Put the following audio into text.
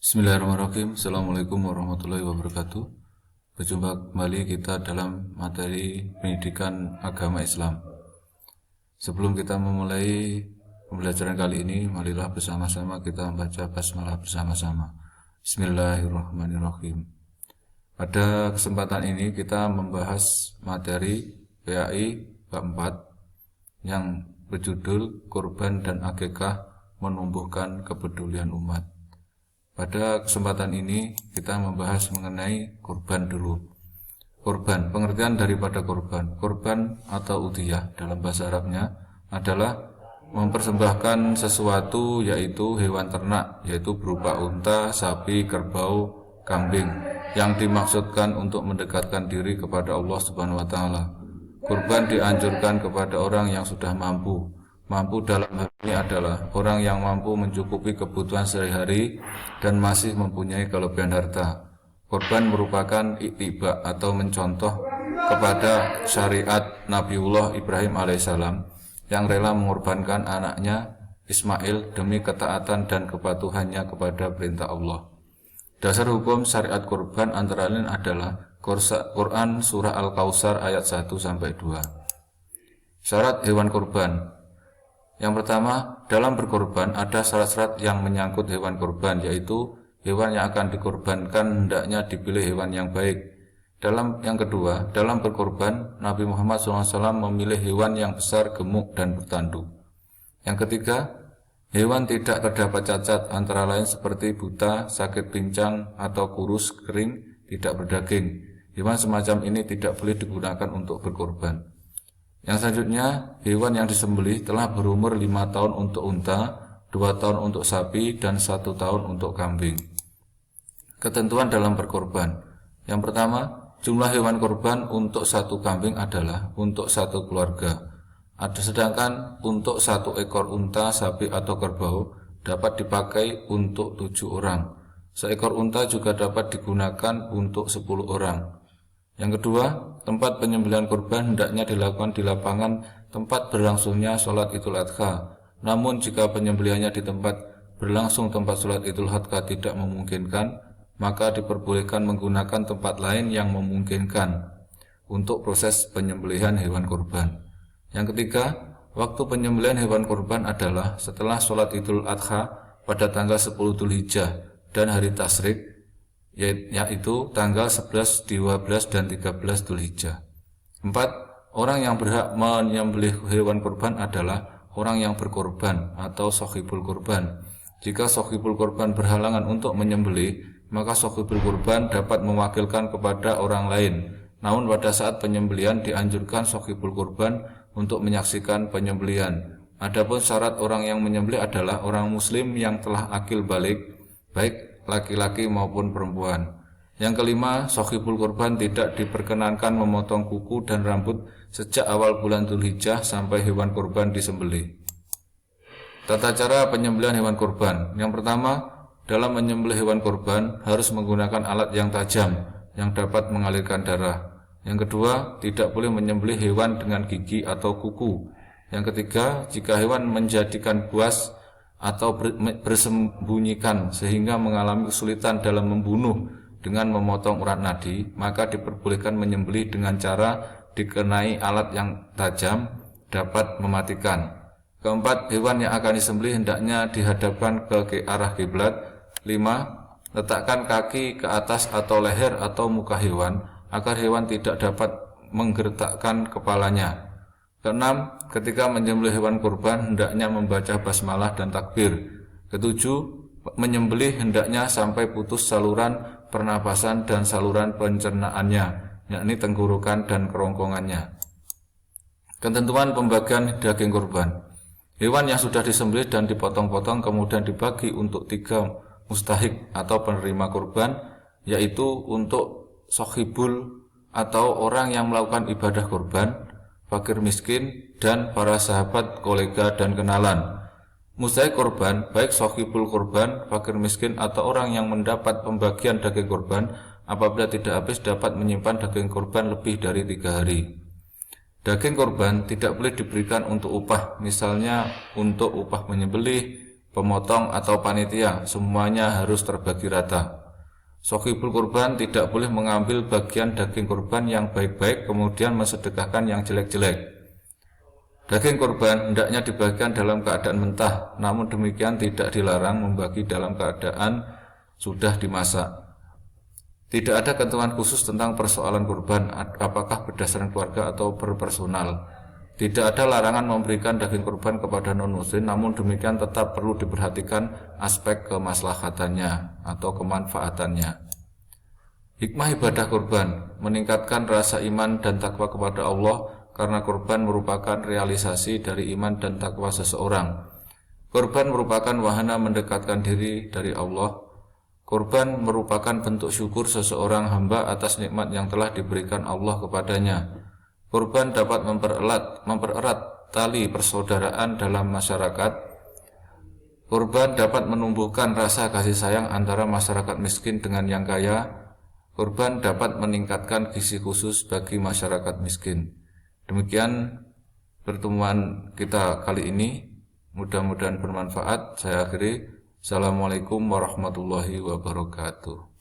Bismillahirrahmanirrahim. Assalamualaikum warahmatullahi wabarakatuh. Berjumpa kembali kita dalam materi pendidikan agama Islam. Sebelum kita memulai pembelajaran kali ini, marilah bersama-sama kita membaca basmalah bersama-sama. Bismillahirrahmanirrahim. Pada kesempatan ini kita membahas materi PAI bab 4 yang berjudul Kurban dan Akikah Menumbuhkan Kepedulian Umat. Pada kesempatan ini kita membahas mengenai kurban dulu. Kurban, pengertian daripada kurban. Kurban atau udhiyah dalam bahasa Arabnya adalah mempersembahkan sesuatu, yaitu hewan ternak, yaitu berupa unta, sapi, kerbau, kambing, yang dimaksudkan untuk mendekatkan diri kepada Allah Subhanahu wa taala. Kurban dianjurkan kepada orang yang sudah mampu. Mampu dalam hal ini adalah orang yang mampu mencukupi kebutuhan sehari-hari dan masih mempunyai kelebihan harta. Kurban merupakan iktiba atau mencontoh kepada syariat Nabiullah Ibrahim alaihissalam yang rela mengorbankan anaknya Ismail demi ketaatan dan kepatuhannya kepada perintah Allah. Dasar hukum syariat kurban antara lain adalah Quran Surah Al-Kautsar ayat 1-2. Syarat hewan kurban. Yang pertama, dalam berkorban ada syarat-syarat yang menyangkut hewan kurban, yaitu hewan yang akan dikorbankan hendaknya dipilih hewan yang baik. Yang kedua, dalam berkorban, Nabi Muhammad SAW memilih hewan yang besar, gemuk, dan bertanduk. Yang ketiga, hewan tidak terdapat cacat, antara lain seperti buta, sakit pincang, atau kurus, kering, tidak berdaging. Hewan semacam ini tidak boleh digunakan untuk berkorban. Yang selanjutnya, hewan yang disembelih telah berumur 5 tahun untuk unta, 2 tahun untuk sapi, dan 1 tahun untuk kambing. Ketentuan dalam berkorban. Yang pertama, jumlah hewan kurban untuk 1 kambing adalah untuk 1 keluarga. Sedangkan untuk 1 ekor unta, sapi, atau kerbau dapat dipakai untuk 7 orang. Seekor unta juga dapat digunakan untuk 10 orang. Yang kedua, tempat penyembelihan kurban hendaknya dilakukan di lapangan tempat berlangsungnya sholat Idul Adha. Namun jika penyembelihannya di tempat berlangsung tempat sholat Idul Adha tidak memungkinkan, maka diperbolehkan menggunakan tempat lain yang memungkinkan untuk proses penyembelihan hewan kurban. Yang ketiga, waktu penyembelihan hewan kurban adalah setelah sholat Idul Adha pada tanggal 10 Dzulhijjah dan hari Tasyrik, yaitu tanggal 11, 12, dan 13 Dzulhijjah. 4. Orang yang berhak menyembelih hewan kurban adalah orang yang berkorban atau sohibul kurban. Jika sohibul kurban berhalangan untuk menyembelih, maka sohibul kurban dapat mewakilkan kepada orang lain. Namun pada saat penyembelihan dianjurkan sohibul kurban untuk menyaksikan penyembelihan. Adapun syarat orang yang menyembelih adalah orang muslim yang telah akil balik, baik laki-laki maupun perempuan. Yang kelima, sohibul kurban tidak diperkenankan memotong kuku dan rambut sejak awal bulan Dzulhijjah sampai hewan kurban disembelih. Tata cara penyembelihan hewan kurban. Yang pertama, dalam menyembelih hewan kurban harus menggunakan alat yang tajam yang dapat mengalirkan darah. Yang kedua, tidak boleh menyembelih hewan dengan gigi atau kuku. Yang ketiga, jika hewan menjadikan buas atau bersembunyikan sehingga mengalami kesulitan dalam membunuh dengan memotong urat nadi, maka diperbolehkan menyembelih dengan cara dikenai alat yang tajam dapat mematikan. Keempat, hewan yang akan disembelih hendaknya dihadapkan ke arah kiblat. 5. Letakkan kaki ke atas atau leher atau muka hewan agar hewan tidak dapat menggertakkan kepalanya. Keenam, ketika menyembelih hewan kurban hendaknya membaca basmalah dan takbir. Ketujuh, menyembelih hendaknya sampai putus saluran pernapasan dan saluran pencernaannya, yakni tenggorokan dan kerongkongannya. Ketentuan pembagian daging kurban. Hewan yang sudah disembelih dan dipotong-potong kemudian dibagi untuk 3 mustahik atau penerima kurban, yaitu untuk sohibul atau orang yang melakukan ibadah kurban, fakir miskin, dan para sahabat, kolega, dan kenalan. Mustahik kurban, baik sohibul kurban, fakir miskin, atau orang yang mendapat pembagian daging kurban, apabila tidak habis dapat menyimpan daging kurban lebih dari 3 hari. Daging kurban tidak boleh diberikan untuk upah, misalnya untuk upah menyembelih, pemotong atau panitia, semuanya harus terbagi rata. Shahibul kurban tidak boleh mengambil bagian daging kurban yang baik-baik kemudian mensedekahkan yang jelek-jelek. Daging kurban hendaknya dibagikan dalam keadaan mentah, namun demikian tidak dilarang membagi dalam keadaan sudah dimasak. Tidak ada ketentuan khusus tentang persoalan kurban, apakah berdasarkan keluarga atau berpersonal. Tidak ada larangan memberikan daging kurban kepada non-muslim, namun demikian tetap perlu diperhatikan aspek kemaslahatannya atau kemanfaatannya. Hikmah ibadah kurban meningkatkan rasa iman dan takwa kepada Allah, karena kurban merupakan realisasi dari iman dan takwa seseorang. Kurban merupakan wahana mendekatkan diri dari Allah. Kurban merupakan bentuk syukur seseorang hamba atas nikmat yang telah diberikan Allah kepadanya. Kurban dapat mempererat tali persaudaraan dalam masyarakat. Kurban dapat menumbuhkan rasa kasih sayang antara masyarakat miskin dengan yang kaya. Kurban dapat meningkatkan gizi khusus bagi masyarakat miskin. Demikian pertemuan kita kali ini, mudah-mudahan bermanfaat. Saya akhiri. Assalamualaikum warahmatullahi wabarakatuh.